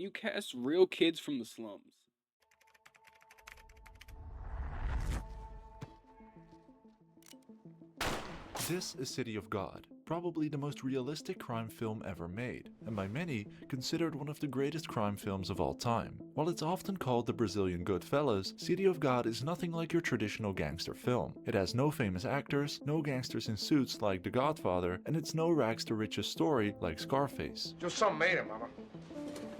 you cast real kids from the slums. This is City of God, probably the most realistic crime film ever made, and by many considered one of the greatest crime films of all time. While it's often called the Brazilian Goodfellas, City of God is nothing like your traditional gangster film. It has no famous actors, no gangsters in suits like The Godfather, and it's no rags to riches story like Scarface. Just some made it, mama.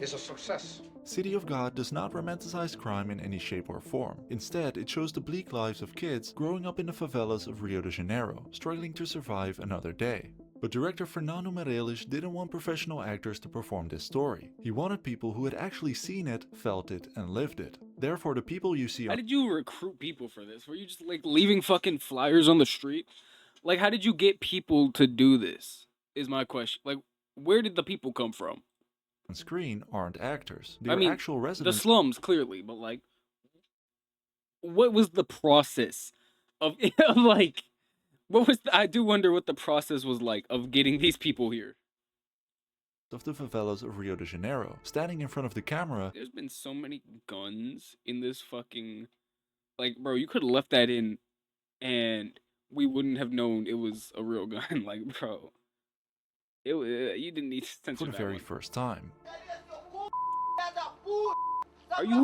It's a success. City of God does not romanticize crime in any shape or form. Instead, it shows the bleak lives of kids growing up in the favelas of Rio de Janeiro, struggling to survive another day. But director Fernando Meirelles didn't want professional actors to perform this story. He wanted people who had actually seen it, felt it, and lived it. Therefore, the people you see How on— did you recruit people for this? Were you just like leaving fucking flyers on the street? Like, how did you get people to do this? Is my question. Like, where did the people come from? screen aren't actors. They I are mean, actual the residents slums, clearly, but like, what was the process of, of like, what was I do wonder what the process was like of getting these people here. of the favelas of Rio de Janeiro, standing in front of the camera. There's been so many guns in this fucking, like, bro, you could have left that in and we wouldn't have known it was a real gun. Like, bro, you didn't need to For censor the that very one. first time. Are you,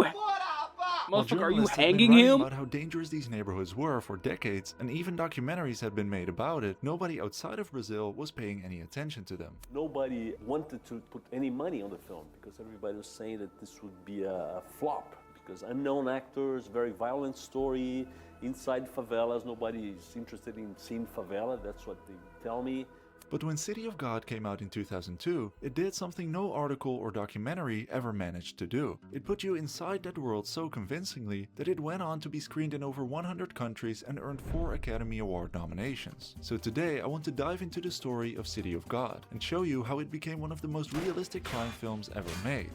While motherfucker, are you journalists have been hanging writing him? about how dangerous these neighborhoods were for decades, and even documentaries had been made about it, nobody outside of Brazil was paying any attention to them. Nobody wanted to put any money on the film because everybody was saying that this would be a flop because unknown actors, very violent story, inside favelas, nobody is interested in seeing favela, that's what they tell me. But when City of God came out in 2002, it did something no article or documentary ever managed to do. It put you inside that world so convincingly that it went on to be screened in over 100 countries and earned 4 Academy Award nominations. So today I want to dive into the story of City of God and show you how it became one of the most realistic crime films ever made.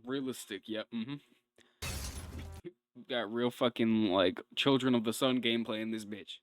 Realistic, yep. Got real fucking like Children of the Sun gameplay in this bitch.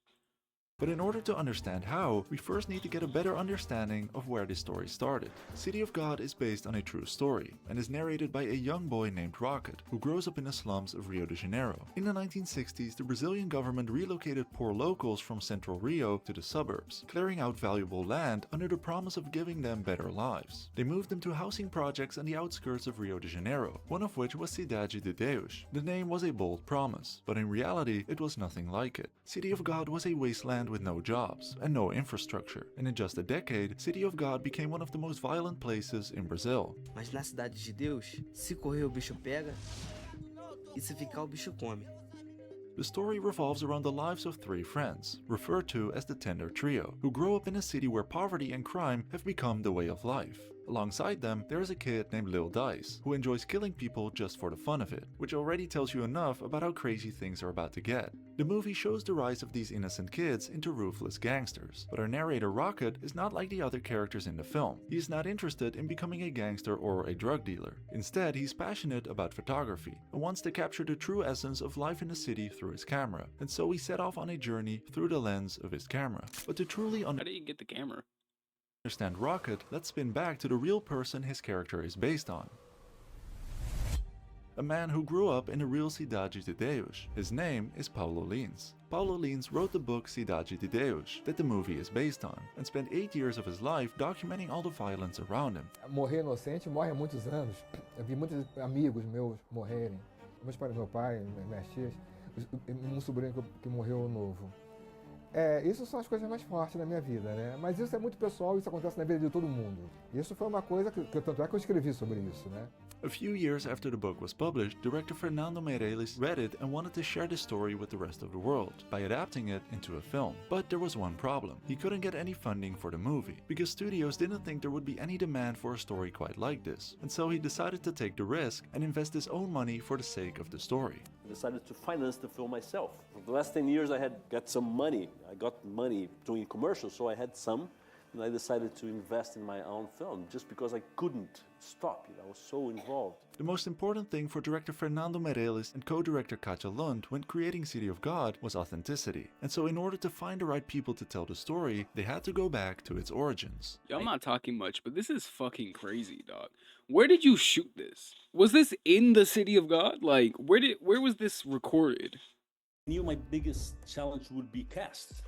But in order to understand how, we first need to get a better understanding of where this story started. City of God is based on a true story, and is narrated by a young boy named Rocket, who grows up in the slums of Rio de Janeiro. In the 1960s, the Brazilian government relocated poor locals from central Rio to the suburbs, clearing out valuable land under the promise of giving them better lives. They moved them to housing projects on the outskirts of Rio de Janeiro, one of which was Cidade de Deus. The name was a bold promise, but in reality it was nothing like it. City of God was a wasteland with no jobs and no infrastructure, and in just a decade, City of God became one of the most violent places in Brazil. Mas na cidade de Deus, se correr o bicho pega, e se ficar o bicho come. The story revolves around the lives of 3 friends, referred to as the Tender Trio, who grow up in a city where poverty and crime have become the way of life. Alongside them, there is a kid named Lil Dice, who enjoys killing people just for the fun of it, which already tells you enough about how crazy things are about to get. The movie shows the rise of these innocent kids into ruthless gangsters, but our narrator Rocket is not like the other characters in the film. He is not interested in becoming a gangster or a drug dealer. Instead, he's passionate about photography, and wants to capture the true essence of life in the city through his camera, and so he set off on a journey through the lens of his camera. But to truly How did you get the camera? understand Rocket, let's spin back to the real person his character is based on. A man who grew up in the real Cidade de Deus. His name is Paulo Lins. Paulo Lins wrote the book Cidade de Deus, that the movie is based on, and spent 8 years of his life documenting all the violence around him. Morrer inocente morre há muitos anos. Eu vi muitos amigos meus morrerem. Meu pai, minhas tias, sobrinho que morreu novo. Isso são as coisas mais fortes da minha vida, né? Mas isso é muito pessoal, isso acontece na vida de todo mundo. Isso foi uma coisa que tanto é que eu escrevi sobre isso, né? A few years after the book was published, director Fernando Meirelles read it and wanted to share the story with the rest of the world by adapting it into a film. But there was one problem. He couldn't get any funding for the movie, because studios didn't think there would be any demand for a story quite like this. And so he decided to take the risk and invest his own money for the sake of the story. I decided to finance the film myself. For the last 10 years I had got some money. I got money doing commercials, so I had some And I decided to invest in my own film just because I couldn't stop. I was so involved. The most important thing for director Fernando Meirelles and co-director Katja Lund when creating City of God was authenticity. And so in order to find the right people to tell the story, they had to go back to its origins. Yo, I'm not talking much, but this is fucking crazy, dog. Where did you shoot this? Was this in the City of God? Like, where was this recorded? I knew my biggest challenge would be cast.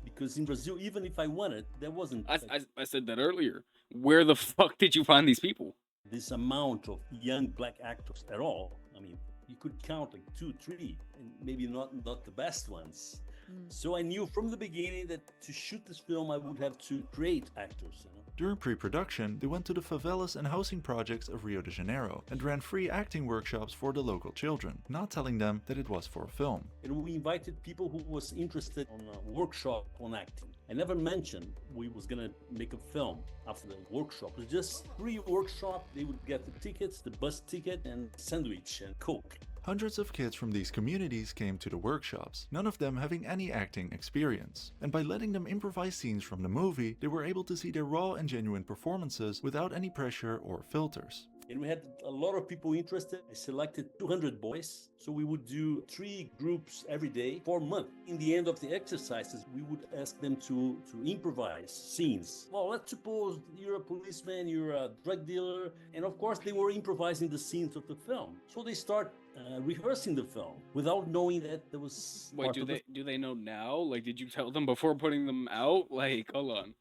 Because in Brazil, even if I wanted, there wasn't I said that earlier. Where the fuck did you find these people? this amount of young black actors at all. I mean, you could count like 2, 3, and maybe not the best ones. So I knew from the beginning that to shoot this film, I would have to create actors. During pre-production, they went to the favelas and housing projects of Rio de Janeiro and ran free acting workshops for the local children, not telling them that it was for a film. And we invited people who was interested on a workshop on acting. I never mentioned we was gonna make a film after the workshop. It was just free workshop. They would get the tickets, the bus ticket, and sandwich and Coke. Hundreds of kids from these communities came to the workshops, none of them having any acting experience. And by letting them improvise scenes from the movie, they were able to see their raw and genuine performances without any pressure or filters. And we had a lot of people interested. I selected 200 boys. So we would do 3 groups every day for a month. In the end of the exercises, we would ask them to improvise scenes. Well, let's suppose you're a policeman, you're a drug dealer. And of course, they were improvising the scenes of the film. So they start rehearsing the film without knowing that there was. Wait, do they know now? Like, did you tell them before putting them out? Like, hold on.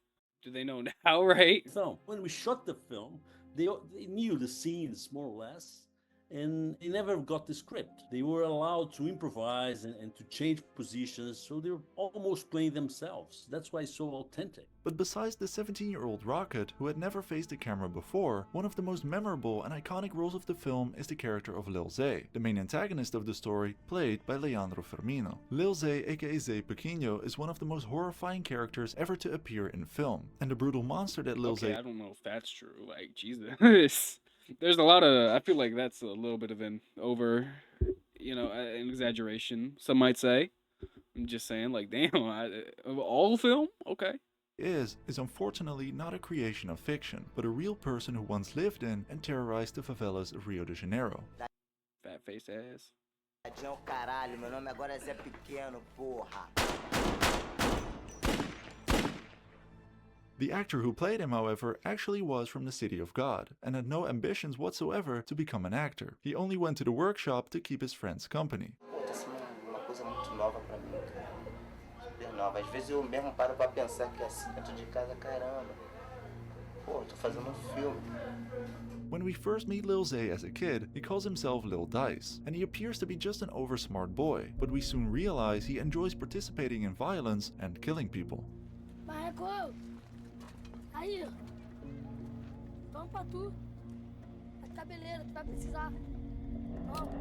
Do they know now, right? Film. When we shot the film, they knew the scenes more or less, and they never got the script. They were allowed to improvise and to change positions, so they were almost playing themselves. That's why it's so authentic. But besides the 17-year-old Rocket, who had never faced a camera before, one of the most memorable and iconic roles of the film is the character of Lil Zay, the main antagonist of the story, played by Leandro Firmino. Lil Zay, aka Zay Pequeno, is one of the most horrifying characters ever to appear in film, and the brutal monster that Lil Zay... I don't know if that's true, like, Jesus. There's a lot of, I feel like that's a little bit of an an exaggeration, some might say. I'm just saying, like, damn, all film? Okay. is unfortunately not a creation of fiction, but a real person who once lived in and terrorized the favelas of Rio de Janeiro. Fat face ass. Caralho, meu nome agora é Zé Pequeno, porra. The actor who played him, however, actually was from the City of God, and had no ambitions whatsoever to become an actor. He only went to the workshop to keep his friends company. Pô, tá sendo uma coisa muito nova pra mim, cara. Super nova. Às vezes eu mesmo paro pra pensar que assim, dentro de casa, caramba. Pô, tô fazendo filme. When we first meet Lil Zay as a kid, he calls himself Lil Dice, and he appears to be just an oversmart boy, but we soon realize he enjoys participating in violence and killing people. Marco, aí, vamos pra tu. A cabeleira, tu vai precisar. Vamos.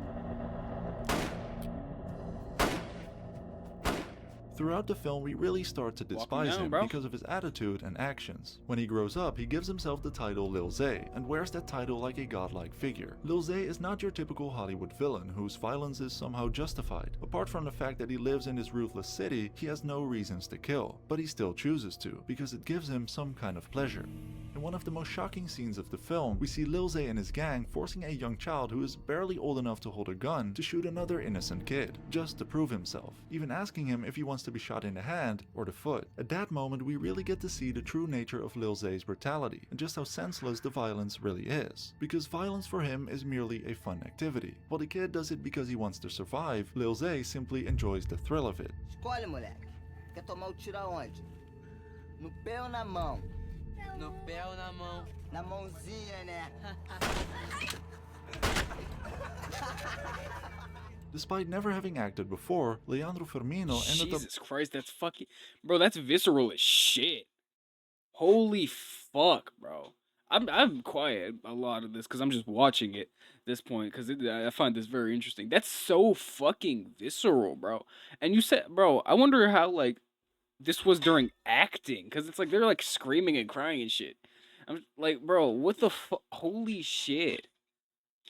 Throughout the film, we really start to despise him because of his attitude and actions. When he grows up, he gives himself the title Lil Zay, and wears that title like a godlike figure. Lil Zay is not your typical Hollywood villain whose violence is somehow justified. Apart from the fact that he lives in this ruthless city, he has no reasons to kill, but he still chooses to, because it gives him some kind of pleasure. In one of the most shocking scenes of the film, we see Lil Zay and his gang forcing a young child who is barely old enough to hold a gun to shoot another innocent kid, just to prove himself, even asking him if he wants to be shot in the hand or the foot. At that moment, we really get to see the true nature of Lil Zay's brutality, and just how senseless the violence really is. Because violence for him is merely a fun activity. While the kid does it because he wants to survive, Lil Zay simply enjoys the thrill of it. Escolhe, moleque. Quer tomar o tiro aonde? No pé ou na mão? No pé ou na mão? Na mãozinha, né? Despite never having acted before, Leandro Firmino ended up... Jesus Christ, that's fucking... Bro, that's visceral as shit. Holy fuck, bro. I'm quiet a lot of this because I'm just watching it at this point because I find this very interesting. That's so fucking visceral, bro. And you said, bro, I wonder how, like, this was during acting because it's like they're, like, screaming and crying and shit. I'm like, bro, what the fuck? Holy shit.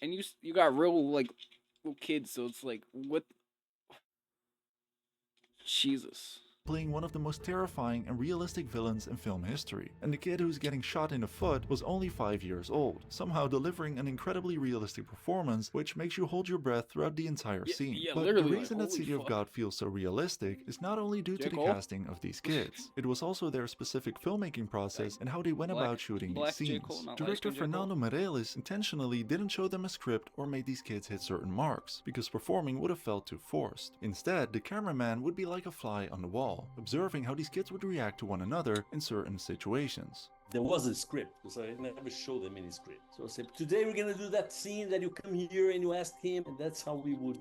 And you got real, like... kids, so it's like, what? Jesus. playing one of the most terrifying and realistic villains in film history. And the kid who's getting shot in the foot was only 5 years old, somehow delivering an incredibly realistic performance which makes you hold your breath throughout the entire scene. yeah, But the literally, like, reason that holy City of fuck. God feels so realistic is not only due to J. the Cole? casting of these kids, it was also their specific filmmaking process and how they went about shooting these Black J. scenes. Cole, not Director light-skinned J. Cole. Fernando Meirelles intentionally didn't show them a script or made these kids hit certain marks, because performing would have felt too forced. Instead, the cameraman would be like a fly on the wall, observing how these kids would react to one another in certain situations. There was a script, because I never showed them any script. So I said, today we're gonna do that scene that you come here and you ask him, and that's how we would,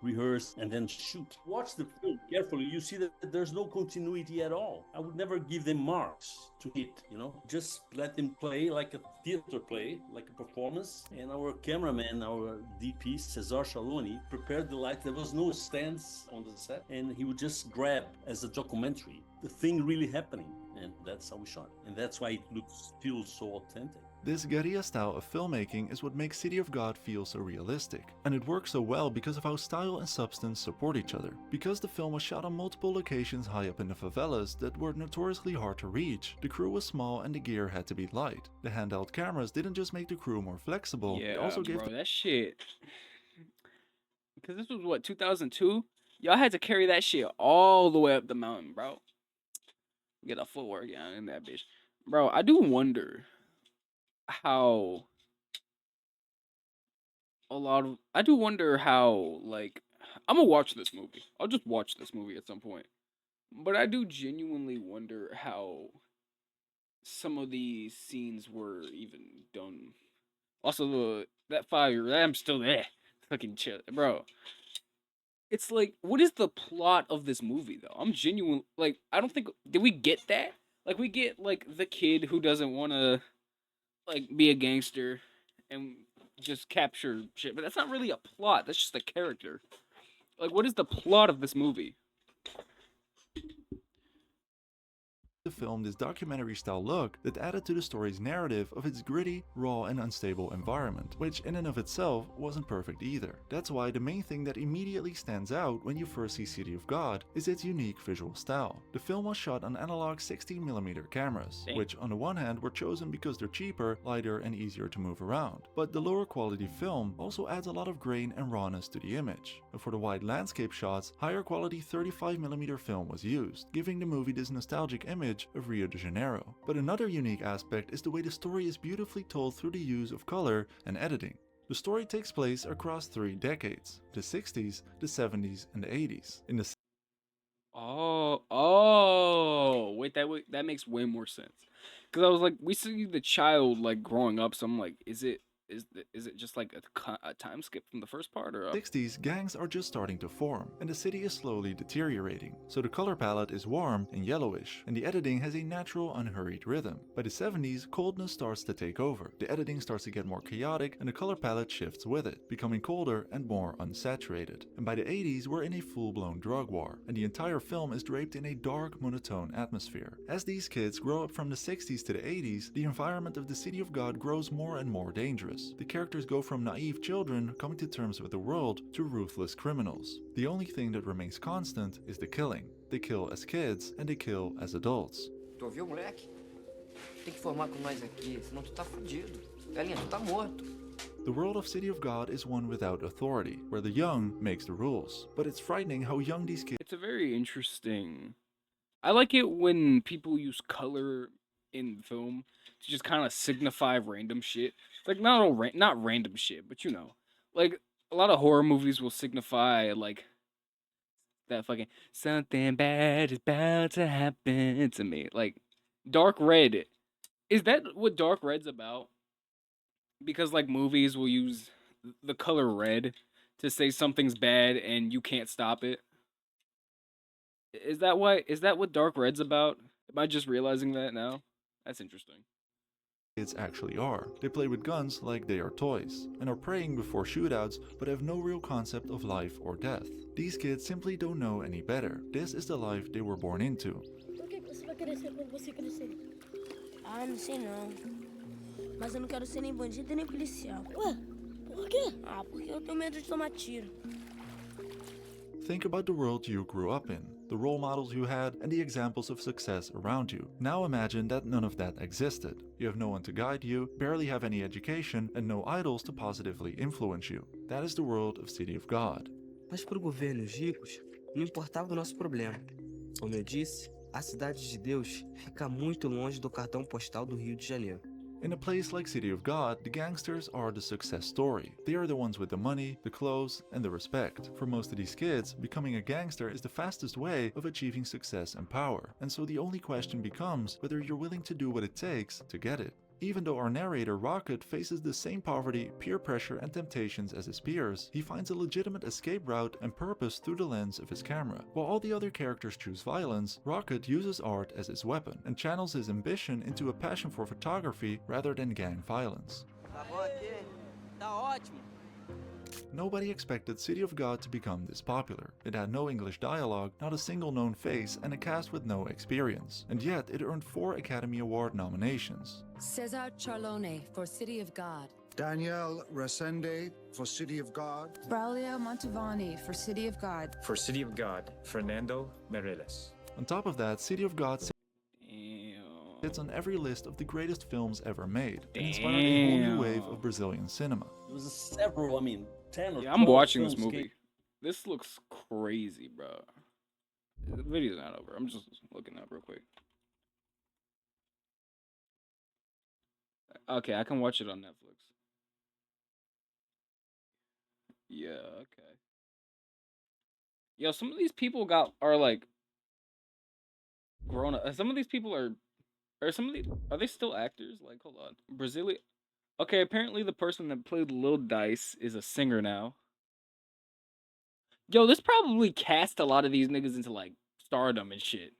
rehearse and then shoot. Watch the film carefully, you see that there's no continuity at all. I would never give them marks to hit, just let them play like a theater play, like a performance. And our cameraman, our DP, Cesar Shaloni, prepared the lights. There was no stands on the set, and he would just grab as a documentary the thing really happening. And that's how we shot. And that's why it feels so authentic. This guerrilla style of filmmaking is what makes City of God feel so realistic, and it works so well because of how style and substance support each other. Because the film was shot on multiple locations high up in the favelas that were notoriously hard to reach, the crew was small and the gear had to be light. The handheld cameras didn't just make the crew more flexible, Yeah, they also gave bro, that shit. Because this was what, 2002? Y'all had to carry that shit all the way up the mountain, bro. Get a footwork down in that bitch. Bro, I do wonder how like, I'm gonna watch this movie. I'll just watch this movie at some point. But I do genuinely wonder how some of these scenes were even done. Also, that fire, I'm still there. Fucking chill, bro. It's like, what is the plot of this movie, though? I'm genuine. Like, I don't think, did we get that? Like, we get, like, the kid who doesn't want to, like, be a gangster and just capture shit. But that's not really a plot. That's just a character. Like, what is the plot of this movie? the film this documentary-style look that added to the story's narrative of its gritty, raw and unstable environment, which in and of itself wasn't perfect either. That's why the main thing that immediately stands out when you first see City of God is its unique visual style. The film was shot on analog 16mm cameras, which on the one hand were chosen because they're cheaper, lighter and easier to move around, but the lower quality film also adds a lot of grain and rawness to the image. And for the wide landscape shots, higher quality 35mm film was used, giving the movie this nostalgic image of Rio de Janeiro. But another unique aspect is the way the story is beautifully told through the use of color and editing. The story takes place across 3 decades, the 60s, the 70s and the 80s. In the wait, that makes way more sense. Because I was like, we see the child like growing up, so I'm like, is it just like a time skip from the first part, or 60s, gangs are just starting to form, and the city is slowly deteriorating. So the color palette is warm and yellowish, and the editing has a natural, unhurried rhythm. By the 70s, coldness starts to take over. The editing starts to get more chaotic, and the color palette shifts with it, becoming colder and more unsaturated. And by the 80s, we're in a full-blown drug war, and the entire film is draped in a dark, monotone atmosphere. As these kids grow up from the 60s to the 80s, the environment of the City of God grows more and more dangerous. The characters go from naive children coming to terms with the world to ruthless criminals. The only thing that remains constant is the killing. They kill as kids and they kill as adults. Tu ouviu, moleque? Tem que formar com nós aqui, senão tu tá fudido. Galinha, tu tá morto. The world of City of God is one without authority, where the young makes the rules. But it's frightening how young these kids... It's a very interesting... I like it when people use color in film to just kind of signify random shit. Like, not random shit, but you know. Like, a lot of horror movies will signify, like, that fucking, something bad is bound to happen to me. Like, dark red. Is that what dark red's about? Because, like, movies will use the color red to say something's bad and you can't stop it. Is that what dark red's about? Am I just realizing that now? That's interesting. Kids actually are. They play with guns like they are toys, and are praying before shootouts but have no real concept of life or death. These kids simply don't know any better. This is the life they were born into. Por que você vai querer ser quando você crescer? Ah, não sei não. Mas eu não quero ser nem bandido nem policial. Ué, por quê? Ah, porque eu tenho medo de tomar tiro. Think about the world you grew up in. the role models you had, and the examples of success around you. Now imagine that none of that existed. You have no one to guide you, barely have any education, and no idols to positively influence you. That is the world of City of God. Mas para o governo e os ricos, não importava o nosso problema. Como eu disse, a cidade de Deus fica muito longe do cartão postal do Rio de Janeiro. In a place like City of God, the gangsters are the success story. They are the ones with the money, the clothes, and the respect. For most of these kids, becoming a gangster is the fastest way of achieving success and power. And so the only question becomes whether you're willing to do what it takes to get it. Even though our narrator Rocket faces the same poverty, peer pressure, and temptations as his peers, he finds a legitimate escape route and purpose through the lens of his camera. While all the other characters choose violence, Rocket uses art as his weapon and channels his ambition into a passion for photography rather than gang violence. Tá bom aqui? Tá ótimo. Nobody expected City of God to become this popular. It had no English dialogue, not a single known face, and a cast with no experience. And yet, it earned 4 Academy Award nominations. Cesar Charlone for City of God. Danielle Resende for City of God. Braulio Montavani for City of God. For City of God, Fernando Meireles. On top of that, City of God sits on every list of the greatest films ever made and inspired a whole new wave of Brazilian cinema. There was several, 10 or 12 I'm watching this films movie. This looks crazy, bro. The video's not over. I'm just looking up real quick. Okay, I can watch it on Netflix. Yeah, okay. Yo, some of these people are like grown up. Some of these people are they still actors? Like, hold on. Brazilian. Okay, apparently the person that played Lil Dice is a singer now. Yo, this probably cast a lot of these niggas into like stardom and shit.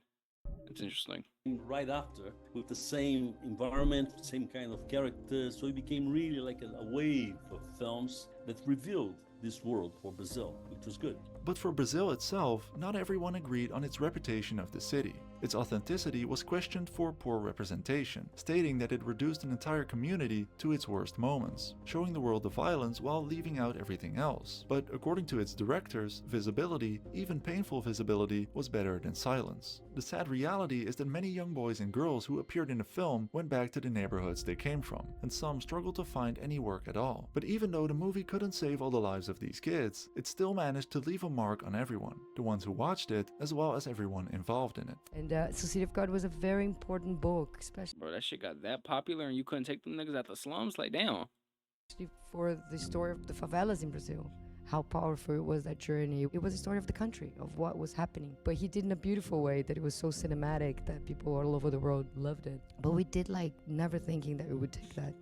That's interesting. right after with the same environment, same kind of characters. So it became really like a wave of films that revealed this world for Brazil, which was good. But for Brazil itself, not everyone agreed on its reputation of the city. Its authenticity was questioned for poor representation, stating that it reduced an entire community to its worst moments, showing the world the violence while leaving out everything else. But according to its directors, visibility, even painful visibility, was better than silence. The sad reality is that many young boys and girls who appeared in the film went back to the neighborhoods they came from, and some struggled to find any work at all. But even though the movie couldn't save all the lives of these kids, it still managed to leave a mark on everyone, the ones who watched it, as well as everyone involved in it. And City of God was a very important book, especially Bro, that shit got that popular and you couldn't take them niggas out the slums? Like, damn. for the story of the favelas in Brazil. How powerful it was, that journey. It was a story of the country, of what was happening. But he did in a beautiful way that it was so cinematic that people all over the world loved it. But we did like never thinking that it would take that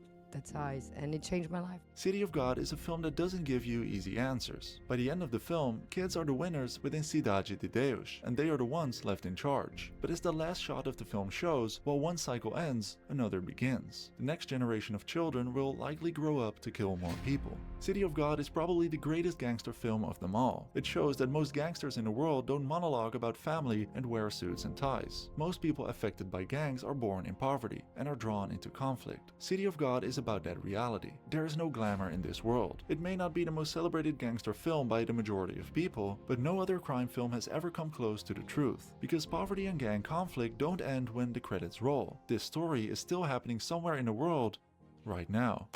size, and it changed my life. City of God is a film that doesn't give you easy answers. By the end of the film, kids are the winners within Cidade de Deus, and they are the ones left in charge. But as the last shot of the film shows, while one cycle ends, another begins. The next generation of children will likely grow up to kill more people. City of God is probably the greatest gangster film of them all. It shows that most gangsters in the world don't monologue about family and wear suits and ties. Most people affected by gangs are born in poverty and are drawn into conflict. City of God is about that reality. There is no glamour in this world. It may not be the most celebrated gangster film by the majority of people, but no other crime film has ever come close to the truth. Because poverty and gang conflict don't end when the credits roll. This story is still happening somewhere in the world right now.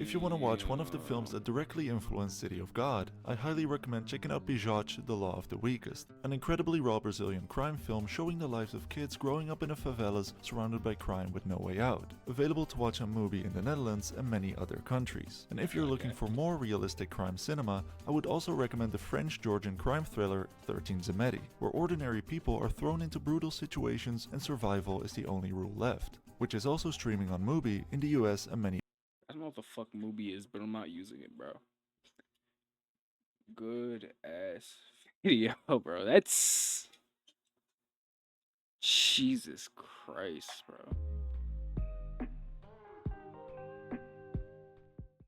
If you want to watch one of the films that directly influenced City of God, I highly recommend checking out Pijote, The Law of the Weakest, an incredibly raw Brazilian crime film showing the lives of kids growing up in the favelas surrounded by crime with no way out. Available to watch on Mubi in the Netherlands and many other countries. And if you're looking for more realistic crime cinema, I would also recommend the French-Georgian crime thriller 13 Zemeti, where ordinary people are thrown into brutal situations and survival is the only rule left, which is also streaming on Mubi in the US and many. I don't know what the fuck Mubi is, but I'm not using it, bro. Good ass video, bro. That's Jesus Christ, bro.